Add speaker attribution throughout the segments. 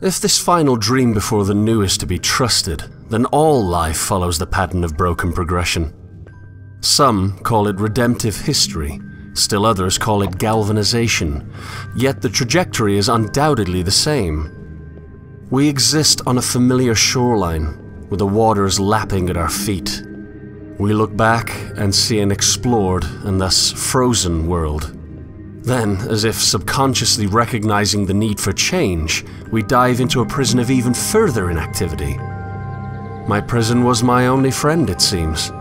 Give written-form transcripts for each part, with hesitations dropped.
Speaker 1: If this final dream before the new is to be trusted, then all life follows the pattern of broken progression. Some call it redemptive history, still others call it galvanization, yet the trajectory is undoubtedly the same. We exist on a familiar shoreline, with the waters lapping at our feet. We look back and see an explored and thus frozen world. Then, as if subconsciously recognizing the need for change, we dive into a prison of even further inactivity. My prison was my only friend, it seems,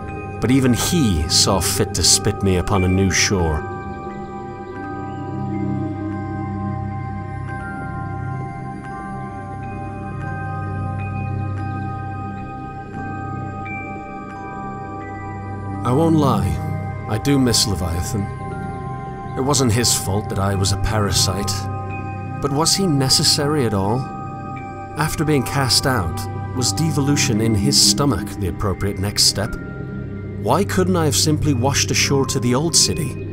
Speaker 1: but even he saw fit to spit me upon a new shore. I won't lie, I do miss Leviathan. It wasn't his fault that I was a parasite, but was he necessary at all? After being cast out, was devolution in his stomach the appropriate next step? Why couldn't I have simply washed ashore to the old city?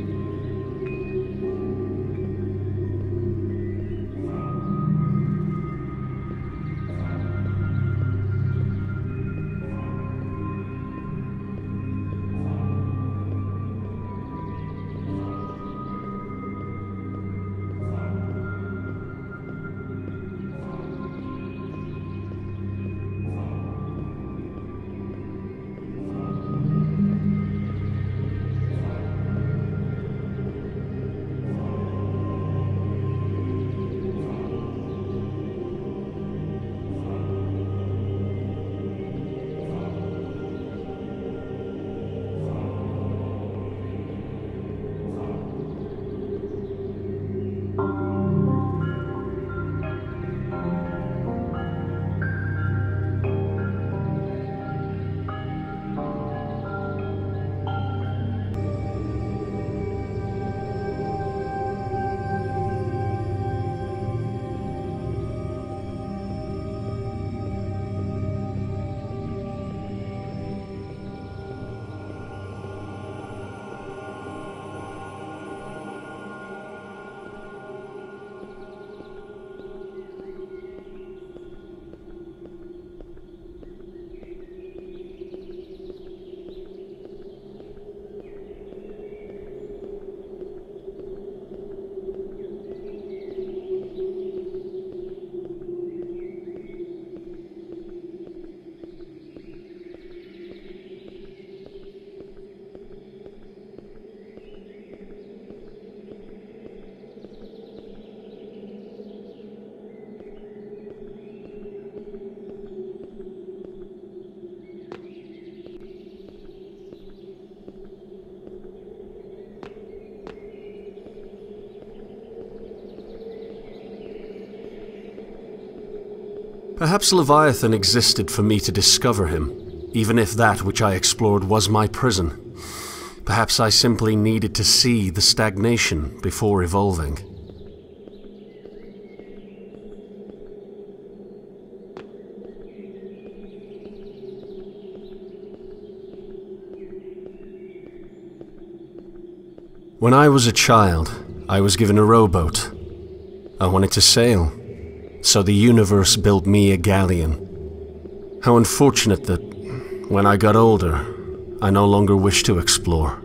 Speaker 1: Perhaps Leviathan existed for me to discover him, even if that which I explored was my prison. Perhaps I simply needed to see the stagnation before evolving. When I was a child, I was given a rowboat. I wanted to sail, so the universe built me a galleon. How unfortunate that, when I got older, I no longer wished to explore.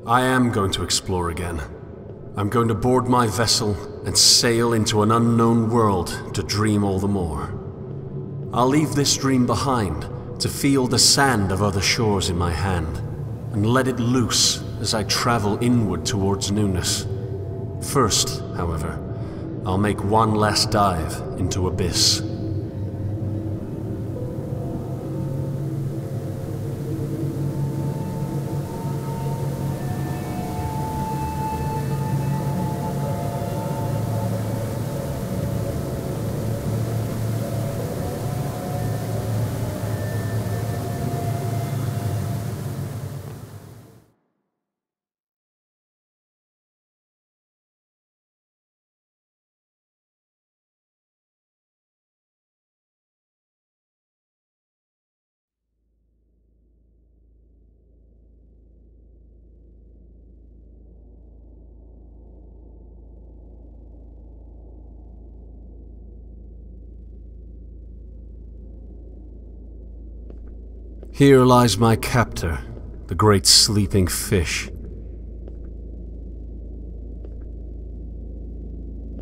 Speaker 1: I am going to explore again. I'm going to board my vessel and sail into an unknown world to dream all the more. I'll leave this dream behind to feel the sand of other shores in my hand. and let it loose as I travel inward towards newness. First, however, I'll make one last dive into abyss. Here lies my captor, the great sleeping fish.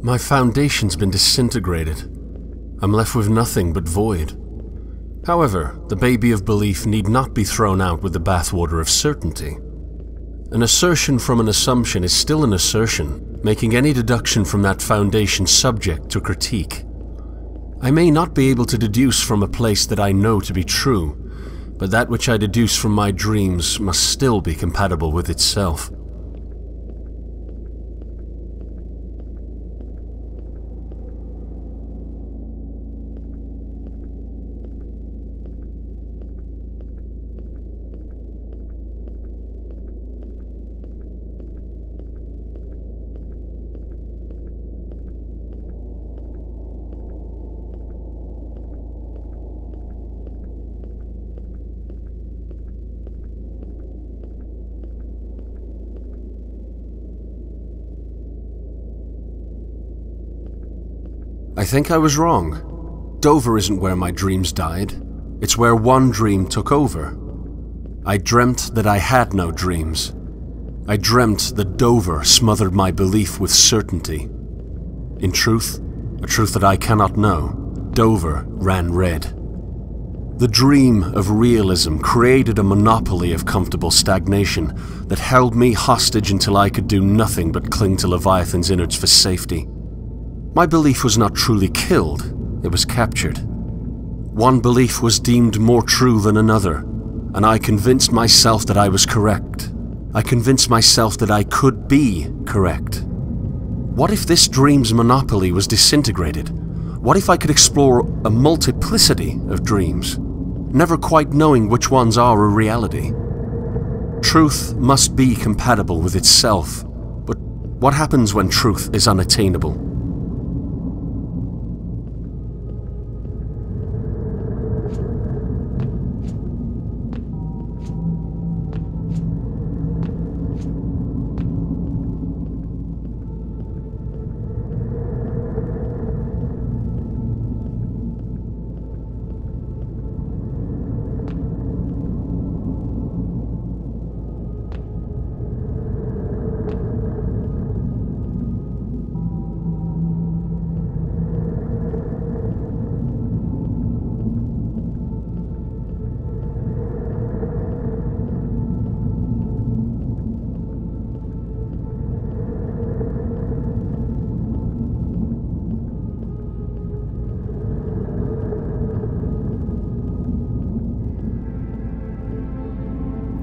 Speaker 1: My foundation's been disintegrated. I'm left with nothing but void. However, the baby of belief need not be thrown out with the bathwater of certainty. An assertion from an assumption is still an assertion, making any deduction from that foundation subject to critique. I may not be able to deduce from a place that I know to be true, but that which I deduce from my dreams must still be compatible with itself. I think I was wrong. Dover isn't where my dreams died. It's where one dream took over. I dreamt that I had no dreams. I dreamt that Dover smothered my belief with certainty. In truth, a truth that I cannot know, Dover ran red. The dream of realism created a monopoly of comfortable stagnation that held me hostage until I could do nothing but cling to Leviathan's innards for safety. My belief was not truly killed, it was captured. One belief was deemed more true than another, and I convinced myself that I was correct. I convinced myself that I could be correct. What if this dream's monopoly was disintegrated? What if I could explore a multiplicity of dreams, never quite knowing which ones are a reality? Truth must be compatible with itself, but what happens when truth is unattainable?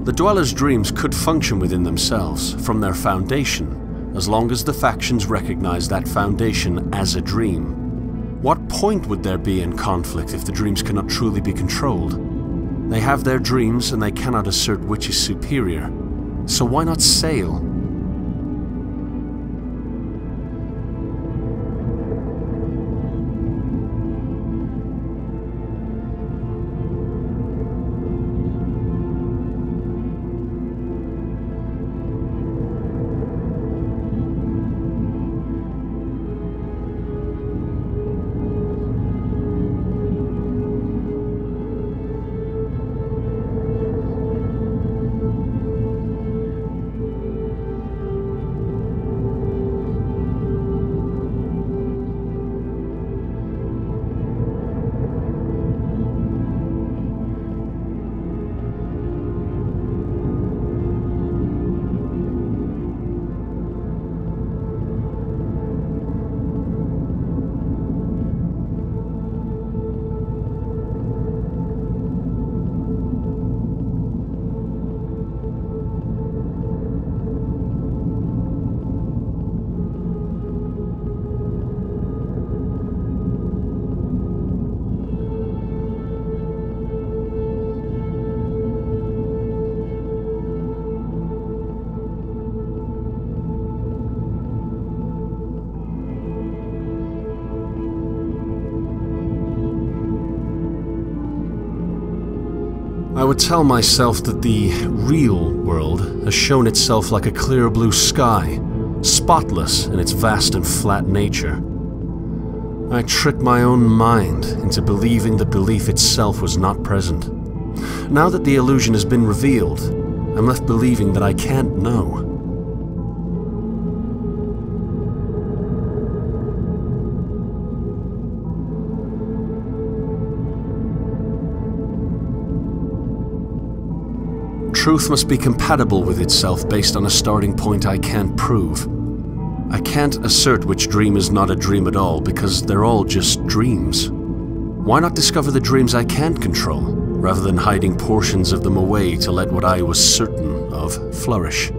Speaker 1: The Dweller's dreams could function within themselves, from their foundation, as long as the factions recognize that foundation as a dream. What point would there be in conflict if the dreams cannot truly be controlled? They have their dreams and they cannot assert which is superior. So why not sail? would tell myself that the real world has shown itself like a clear blue sky, spotless in its vast and flat nature. I tricked my own mind into believing that belief itself was not present. Now that the illusion has been revealed, I'm left believing that I can't know. Truth must be compatible with itself based on a starting point I can't prove. I can't assert which dream is not a dream at all because they're all just dreams. Why not discover the dreams I can't control, rather than hiding portions of them away to let what I was certain of flourish?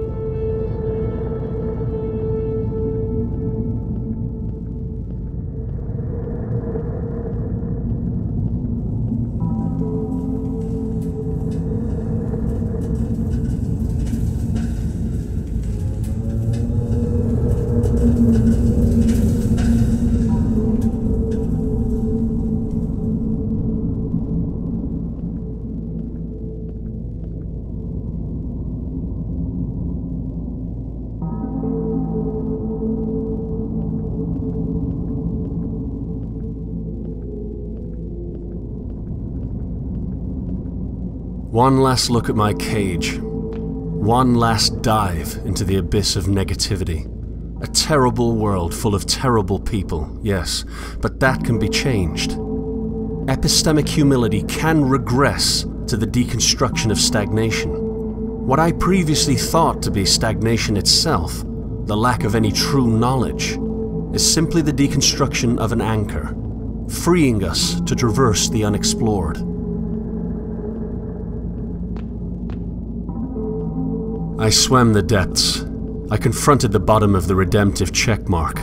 Speaker 1: One last look at my cage. One last dive into the abyss of negativity. A terrible world full of terrible people, yes, but that can be changed. Epistemic humility can regress to the deconstruction of stagnation. What I previously thought to be stagnation itself, the lack of any true knowledge, is simply the deconstruction of an anchor, freeing us to traverse the unexplored. I swam the depths. I confronted the bottom of the redemptive checkmark.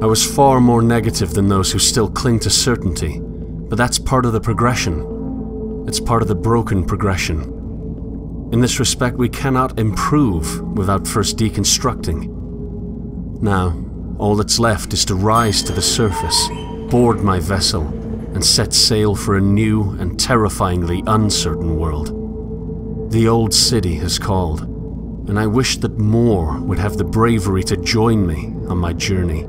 Speaker 1: I was far more negative than those who still cling to certainty, but that's part of the progression. It's part of the broken progression. In this respect, we cannot improve without first deconstructing. Now, all that's left is to rise to the surface, board my vessel, and set sail for a new and terrifyingly uncertain world. The old city has called, and I wish that more would have the bravery to join me on my journey.